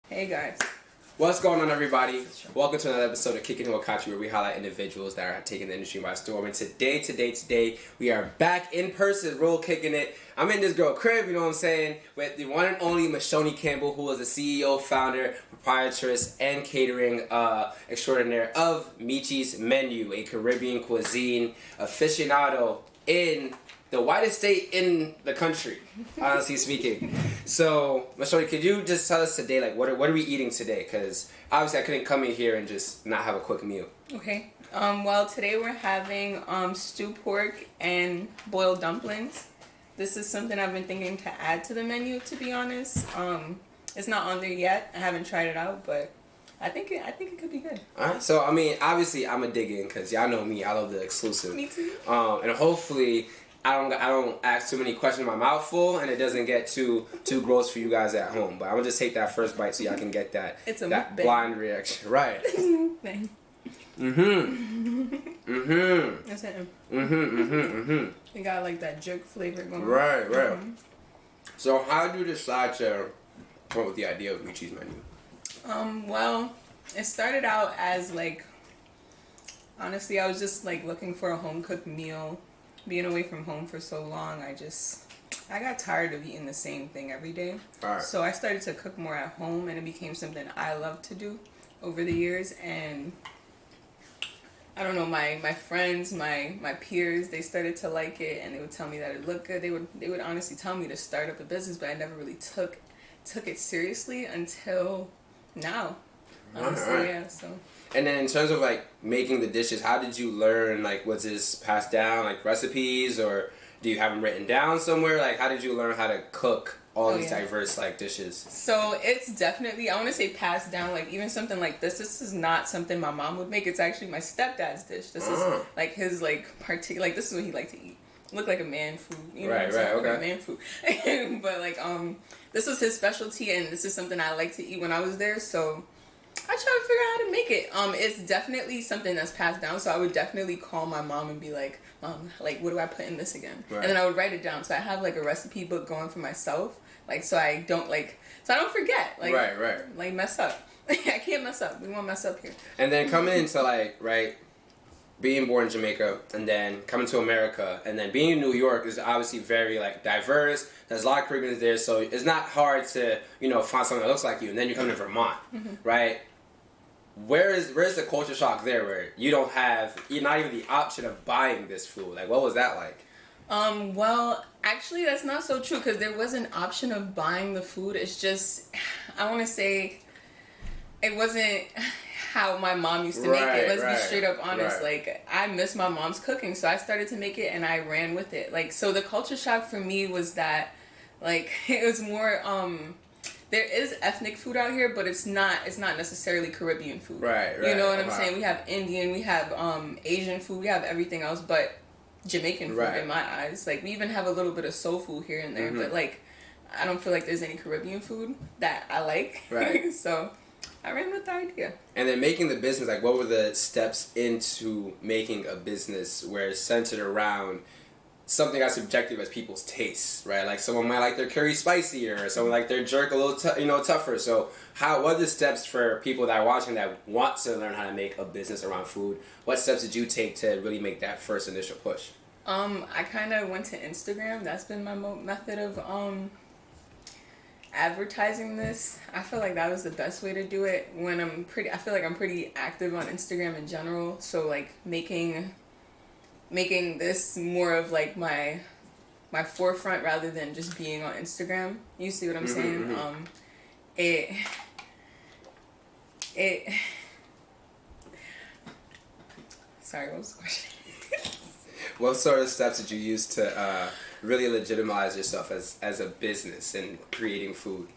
Hey guys. What's going on, everybody? Welcome to another episode of Kickin with Kachi, where we highlight individuals that are taking the industry by storm. And today, we are back in person, kicking it. I'm in this girl crib, you know what I'm saying, with the one and only Michoni Campbell, who is the CEO, founder, proprietress, and catering extraordinaire of Michi's Menu, a Caribbean cuisine aficionado in the whitest state in the country, honestly speaking. So, Michoni, could you just tell us today, like, what are we eating today? Because obviously I couldn't come in here and just not have a quick meal. Okay. Well, today we're having stewed pork and boiled dumplings. This is something I've been thinking to add to the menu, to be honest. It's not on there yet. I haven't tried it out, but I think it could be good. Alright, so I mean, obviously I'm a dig in because y'all know me. I love the exclusive. Me too. And hopefully I don't ask too many questions in my mouth full, and it doesn't get too gross for you guys at home. But I'm gonna just take that first bite so y'all can get that blind reaction. Right. Bang. That's it. You got like that jerk flavor going on. Right. So how did you decide to come up with the idea of Michi's Menu? Well, it started out as like, honestly, I was just like looking for a home cooked meal. Being away from home for so long, I got tired of eating the same thing every day. Right. So I started to cook more at home, and it became something I love to do over the years. And I don't know, my friends, my peers, they started to like it, and they would tell me that it looked good. They would honestly tell me to start up a business, but I never really took it seriously until now. Honestly, right. Yeah. So. And then in terms of like making the dishes, how did you learn? Like, was this passed down, like recipes, or do you have them written down somewhere? Like, how did you learn how to cook all these diverse like dishes? So it's definitely, I want to say passed down. Like even something like this is not something my mom would make. It's actually my stepdad's dish. This is like his like like this is what he liked to eat. Look like a man food, you know? Right, okay. Like man food. But like this was his specialty, and this is something I like to eat when I was there. So I try to figure out how to make it. It's definitely something that's passed down. So I would definitely call my mom and be like, Mom, like, what do I put in this again? Right. And then I would write it down. So I have like a recipe book going for myself. Like, so I don't forget. Like, right. Like mess up. I can't mess up. We won't mess up here. And then coming into like, right, being born in Jamaica and then coming to America and then being in New York is obviously very like diverse. There's a lot of Caribbeans there. So it's not hard to, find someone that looks like you. And then you come to Vermont, right? Where's the culture shock there where you're not even the option of buying this food? Like, what was that like? Well, actually that's not so true, because there was an option of buying the food. It's just, I want to say it wasn't how my mom used to make it. Let's be straight up honest. Right. Like, I miss my mom's cooking, so I started to make it and I ran with it. Like, so the culture shock for me was that, like, it was more, there is ethnic food out here, but it's not necessarily Caribbean food. Right. You know what I'm saying? We have Indian, we have Asian food, we have everything else but Jamaican food in my eyes. Like, we even have a little bit of soul food here and there, but like, I don't feel like there's any Caribbean food that I like. Right. So I ran with the idea. And then making the business, like, what were the steps into making a business where it's centered around something as subjective as people's tastes, right? Like, someone might like their curry spicier, or someone like their jerk a little tougher. So what are the steps for people that are watching that want to learn how to make a business around food? What steps did you take to really make that first initial push? I kind of went to Instagram. That's been my method of advertising this. I feel like that was the best way to do it. I feel like I'm pretty active on Instagram in general. So like making this more of like my forefront rather than just being on Instagram. You see what I'm saying? Sorry, what was the question? What sort of steps did you use to really legitimize yourself as a business and creating food?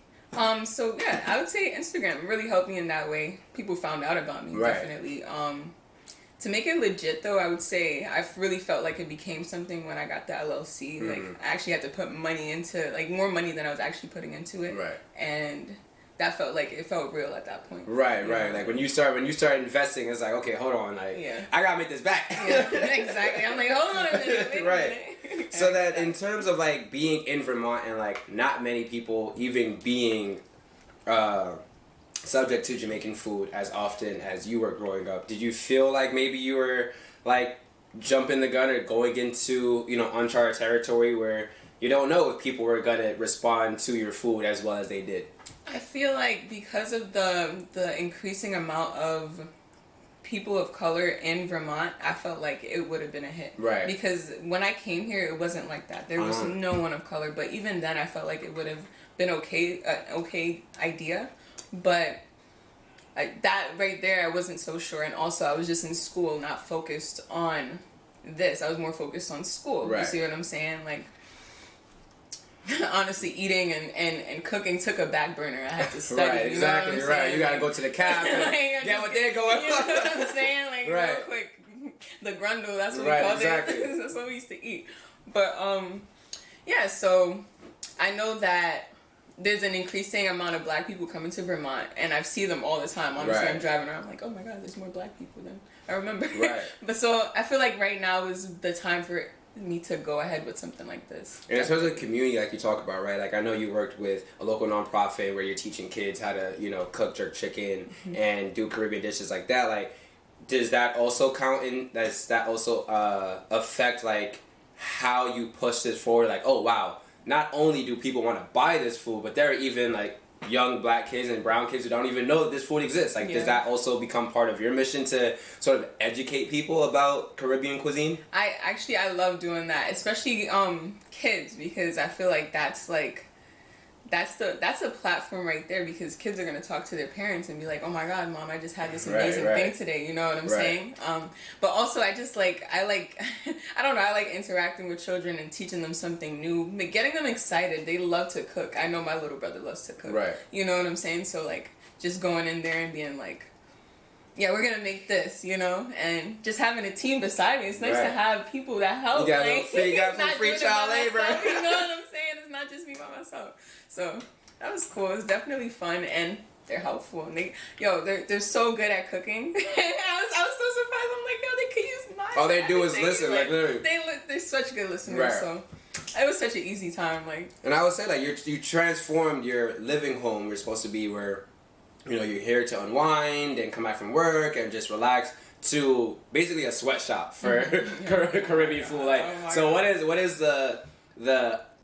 So yeah, I would say Instagram really helped me in that way. People found out about me, definitely. To make it legit though, I would say I really felt like it became something when I got the LLC. Like, I actually had to put money into, like, more money than I was actually putting into it. Right. And that felt like it felt real at that point. Right. Like when you start investing, it's like, okay, hold on, like, I gotta make this back. Yeah, exactly. I'm like, hold on a minute. Wait a minute. So that in terms of like being in Vermont and like not many people even being subject to Jamaican food as often as you were growing up, did you feel like maybe you were like jumping the gun or going into, you know, uncharted territory where you don't know if people were gonna respond to your food as well as they did? I feel like because of the increasing amount of people of color in Vermont, I felt like it would have been a hit. Right. Because when I came here, it wasn't like that. There was no one of color. But even then, I felt like it would have been okay idea. But that right there, I wasn't so sure. And also, I was just in school, not focused on this. I was more focused on school. Right. You see what I'm saying? Like, honestly, eating and cooking took a back burner. I had to study. Right, exactly. You know what I'm right. saying? You gotta go to the cab and get what they're going. You know what I'm saying? Like right. real quick, the grundle. That's what right, we called exactly. it. That's what we used to eat. But yeah. So I know that there's an increasing amount of black people coming to Vermont, and I see them all the time. Honestly, right. I'm driving around, I'm like, oh my god, there's more black people than I remember. Right. But so I feel like right now is the time for me to go ahead with something like this. And in terms of community, like you talk about, right? Like I know you worked with a local nonprofit where you're teaching kids how to, you know, cook jerk chicken and do Caribbean dishes like that. Like, does that also count in? Does that also affect like how you push this forward? Like, oh wow, not only do people want to buy this food, but there are even like young black kids and brown kids who don't even know that this food exists. Like, does that also become part of your mission to sort of educate people about Caribbean cuisine? I love doing that, especially kids, because I feel like that's a platform right there, because kids are gonna talk to their parents and be like, oh my god, mom, I just had this amazing thing today. You know what I'm saying? But also I don't know, I like interacting with children and teaching them something new, getting them excited. They love to cook. I know my little brother loves to cook. Right. You know what I'm saying? So like just going in there and being like, yeah, we're gonna make this, you know, and just having a team beside me. It's nice to have people that help. You got some not free doing it child by labor. myself, you know what I'm saying? It's not just me by myself. So that was cool. It was definitely fun, and they're helpful. And they're so good at cooking. I was so surprised. I'm like, yo, they could use knives. All they do is listen, like literally. They're such good listeners. Right. So it was such an easy time. Like, and I would say like you transformed your living home. You're supposed to be where, you know, you're here to unwind and come back from work and just relax, to basically a sweatshop for Caribbean food. Like, so what is the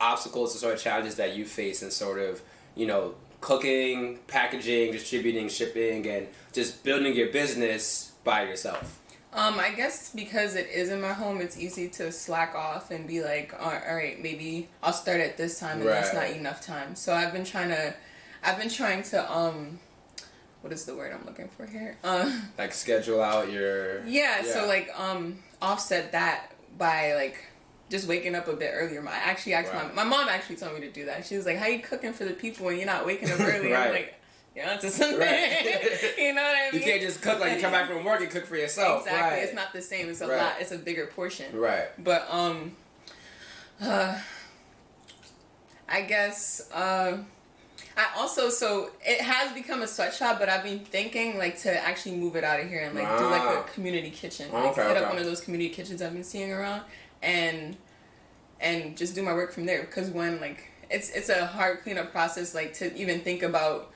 obstacles or sort of challenges that you face in sort of, you know, cooking, packaging, distributing, shipping, and just building your business by yourself? I guess because it is in my home, it's easy to slack off and be like, all right, maybe I'll start at this time, and that's not enough time. So I've been trying to what is the word I'm looking for here? Like schedule out your... Yeah, so like offset that by like just waking up a bit earlier. I actually asked my mom actually told me to do that. She was like, how you cooking for the people when you're not waking up early? I'm like, yeah, that's something. You know what I mean? You can't just cook like you come back from work and cook for yourself. Exactly. It's not the same. It's a lot. It's a bigger portion. Right. But I guess I also, so it has become a sweatshop, but I've been thinking like to actually move it out of here and like do like a community kitchen. Like hit up one of those community kitchens I've been seeing around and just do my work from there. Because when like it's a hard cleanup process, like to even think about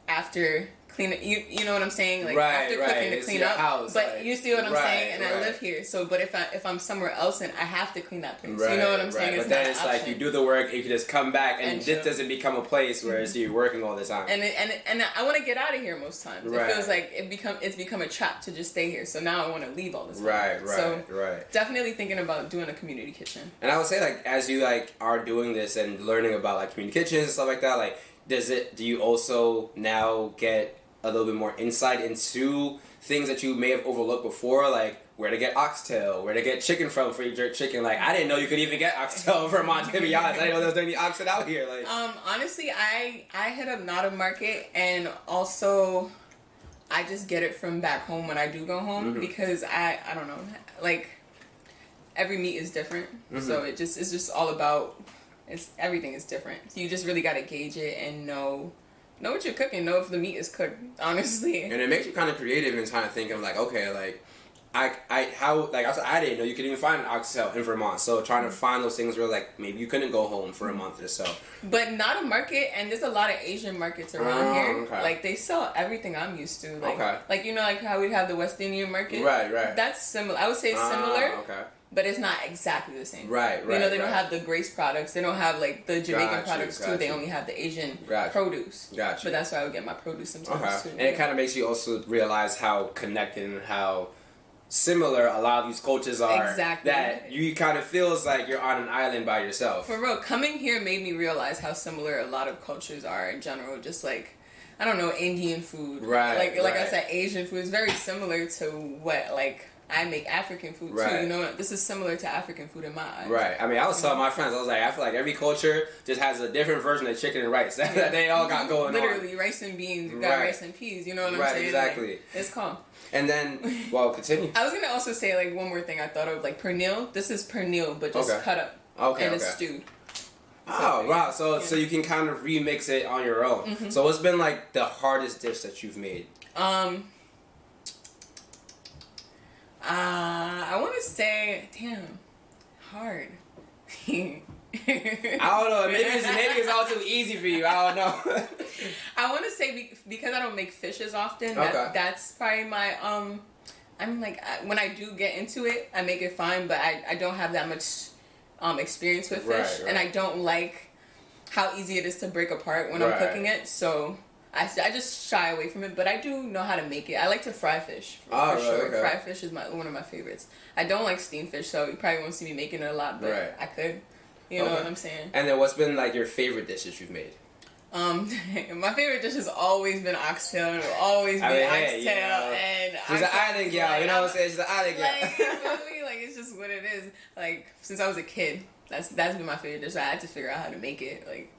after clean it, you know what I'm saying? Like after cooking to clean up. House, but like, you see what I'm saying? And I live here. So but if I'm somewhere else and I have to clean that place. You know what I'm saying? But then it's like you do the work, you can just come back and this doesn't become a place where you're working all the time. And I want to get out of here most times. It feels like it's become a trap to just stay here. So now I want to leave all the time. So definitely thinking about doing a community kitchen. And I would say like as you like are doing this and learning about like community kitchens and stuff like that, like do you also now get a little bit more insight into things that you may have overlooked before, like where to get oxtail, where to get chicken from for your jerk chicken? Like I didn't know you could even get oxtail in Vermont, to be honest. I didn't know there was any oxtail out here. Like honestly, I hit up Not a Market, and also I just get it from back home when I do go home because I don't know, like every meat is different, so it's just all about everything is different. So you just really gotta gauge it and know what you're cooking, know if the meat is cooked, honestly. And it makes you kind of creative in trying to think of like, okay, like I didn't know you could even find an oxtail in Vermont. So trying to find those things where like maybe you couldn't go home for a month or so. But not a market, and there's a lot of Asian markets around here. Okay. Like they sell everything I'm used to. Like, okay. Like like how we have the West Indian market. Right, right. That's similar. I would say similar. Okay. But it's not exactly the same. Right, right. They don't have the Grace products. They don't have like the Jamaican products too. They only have the Asian produce. Gotcha. But that's why I would get my produce sometimes too. And it kind of makes you also realize how connected and how similar a lot of these cultures are. Exactly. That you kind of feels like you're on an island by yourself. For real, coming here made me realize how similar a lot of cultures are in general. Just like, I don't know, Indian food. Right. Like I said, Asian food is very similar to what I make African food too. This is similar to African food in my eyes. Right. I mean, I was telling my friends, I was like, I feel like every culture just has a different version of chicken and rice that they all got going Literally, rice and beans. You got rice and peas. You know what I'm saying? Exactly. Like, it's calm. And then, well, continue. I was gonna also say like one more thing I thought of, like pernil. This is pernil, but just cut up. And it's stewed. Oh, wow. So you can kind of remix it on your own. Mm-hmm. So what's been like the hardest dish that you've made? I want to say, damn, hard. I don't know. Maybe it's all too easy for you. I don't know. I want to say because I don't make fish as often. That's probably my I'm like when I do get into it, I make it fine, but I don't have that much experience with fish, and I don't like how easy it is to break apart when I'm cooking it. So I just shy away from it, but I do know how to make it. I like to fry fish for sure. Okay. Fried fish is one of my favorites. I don't like steamed fish, so you probably won't see me making it a lot, but I could. You know what I'm saying? And then what's been like your favorite dishes you've made? My favorite dish has always been oxtail. It'll always be oxtail. And she's an island gal. You know what I'm saying? She's an island gal. Like, you feel me? Like it's just what it is. Like since I was a kid, that's been my favorite dish. So I had to figure out how to make it. Like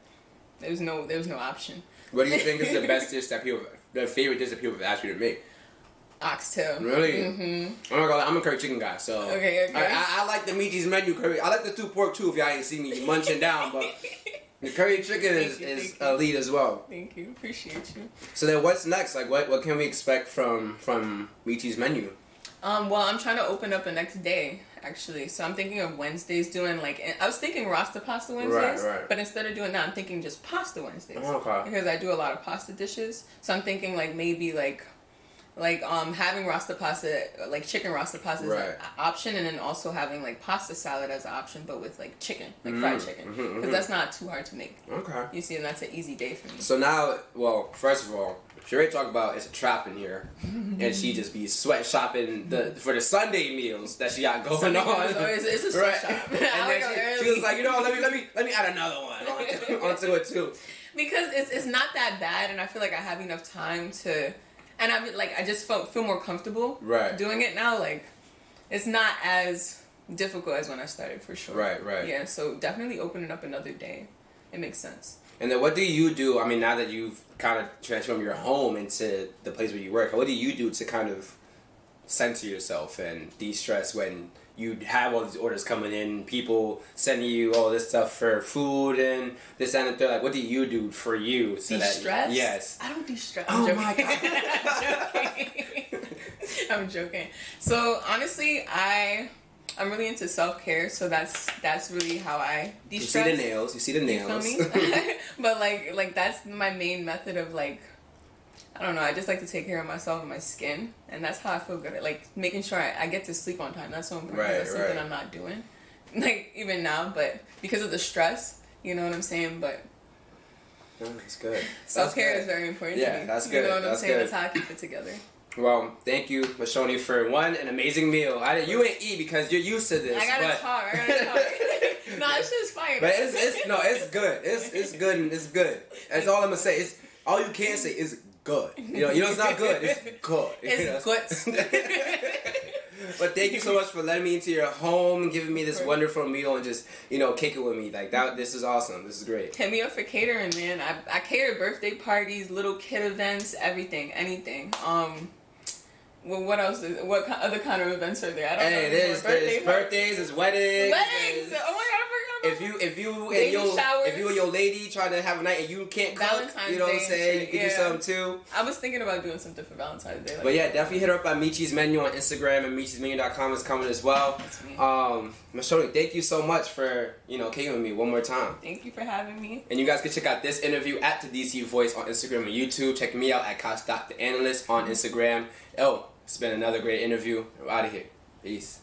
there was no option. What do you think is the best dish the favorite dish that people have asked you to make? Oxtail. Really? Mm-hmm. Oh my god, I'm a curry chicken guy, so okay. I like the Michi's menu curry. I like the stewed pork too. If y'all ain't see me munching down, but the curry chicken is elite as well. Thank you, appreciate you. So then, what's next? Like, what can we expect from Michi's menu? Well, I'm trying to open up the next day actually, so I'm thinking of Wednesdays doing I was thinking Rasta pasta Wednesdays, but instead of doing that, I'm thinking just pasta Wednesdays. Okay. Because I do a lot of pasta dishes, so I'm thinking maybe having Rasta pasta, like chicken Rasta pasta as an option, and then also having pasta salad as an option, but with chicken, fried chicken, because that's not too hard to make. Okay. You see, and that's an easy day for me. So now, well, first of all, she already talked about it's a trap in here, and she just be sweat shopping for the Sunday meals that she got going on. It's a sweat shop. And then she was like, let me add another one onto it too. Because it's not that bad, and I feel like I have enough time to. And I just feel more comfortable doing it now. It's not as difficult as when I started, for sure. Right. Yeah, so definitely opening up another day. It makes sense. And then what do you do, I mean, now that you've kind of transformed your home into the place where you work, what do you do to kind of center yourself and de-stress when you have all these orders coming in, people sending you all this stuff for food and this and that? What do you do for you? De-stress? Yes. I don't de-stress. Oh my God. I'm joking. So honestly, I'm really into self-care, so that's really how I de-stress. You see the nails. You feel me? But that's my main method of I don't know, I just like to take care of myself and my skin, and that's how I feel good at making sure I get to sleep on time. That's so important. That's something I'm not doing, even now, but because of the stress, you know what I'm saying? But that's good. Self-care is very important to me. That's good. You know what I'm saying? That's how I keep it together. Well, thank you, Michoni, for an amazing meal. You ain't eat because you're used to this. I gotta talk. No, this shit's fire. But it's good. It's good and it's good. That's all I'm gonna say. All you can say is good. You know it's not good. It's good. It's good. But thank you so much for letting me into your home and giving me this wonderful meal and just kick it with me that. This is awesome. This is great. Hit me up for catering, man. I cater birthday parties, little kid events, everything, anything. Well, what else? What other kind of events are there? I don't know. There's birthdays, there's weddings. Weddings! Oh my God, I forgot if you Baby and showers. your lady trying to have a night and you can't cook, Valentine's you know what I'm Day saying? You shit, can do something too. I was thinking about doing something for Valentine's Day. Like, But yeah, definitely hit her up at Michi's Menu on Instagram, and michismenu.com is coming as well. That's me. Michoni, thank you so much for kicking with me one more time. Thank you for having me. And you guys can check out this interview at the DC Voice on Instagram and YouTube. Check me out at Kachi.theanalyst on Instagram. It's been another great interview. We're out of here. Peace.